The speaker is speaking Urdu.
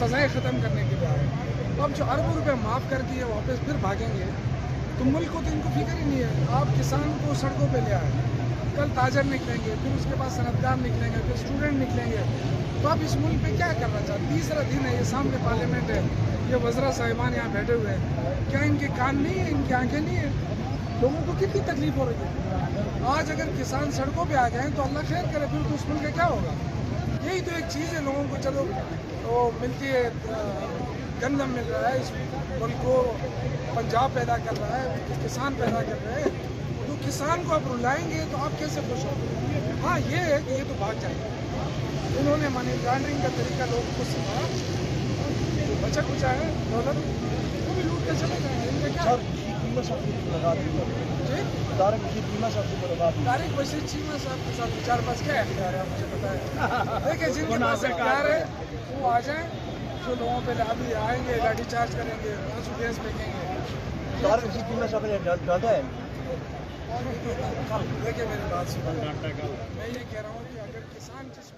سزائیں ختم کرنے کے لیے آئے. تو اب جو اربوں روپے معاف کر دیے واپس پھر بھاگیں گے تو ملک کو تو ان کو فکر ہی نہیں ہے. آپ کسان کو سڑکوں پہ لے آئے, کل تاجر نکلیں گے, پھر اس کے بعد صنعتکار نکلیں گے, پھر اسٹوڈنٹ نکلیں گے. تو آپ اس ملک پہ کیا کرنا چاہتے؟ تیسرا دن ہے, یہ سامنے پارلیمنٹ ہے, یہ وزراء صاحبان یہاں بیٹھے ہوئے ہیں. کیا ان کے کان نہیں ہیں, ان کی آنکھیں نہیں ہیں؟ لوگوں کو کتنی تکلیف ہو رہی ہے. آج اگر کسان سڑکوں پہ آ جائیں تو اللہ خیر کرے, پھر تو اس ملک کا کیا ہوگا؟ یہی تو ایک چیز ہے لوگوں کو. چلو وہ ملتی ہے, گندم مل رہا ہے, اس ملک کو پنجاب پیدا کر رہا ہے, کسان پیدا کر رہے ہیں. تو کسان کو آپ رلائیں گے تو آپ کیسے خوش ہوں گے؟ ہاں یہ ہے کہ یہ تو بھاگ جائیں گے. انہوں نے منی لانڈرنگ کا طریقہ لوگوں کو سکھایا, جو بچا کچا ہے دولت وہ بھی لوٹ کے چلے جائیں گے. ان کا کیا جی طارق بشیر چیمہ صاحب کے ساتھ چار پاس کیا اختیار ہے مجھے پتا ہے. دیکھیں جن کے پاس اختیار ہے وہ آ جائیں, جو لوگوں پہ ابھی آئیں گے لاٹھی چارج کریں گے, آنسو گیس پھینکیں گے. دیکھیں میری بات سنیں, میں یہ کہہ رہا ہوں کہ اگر کسان جس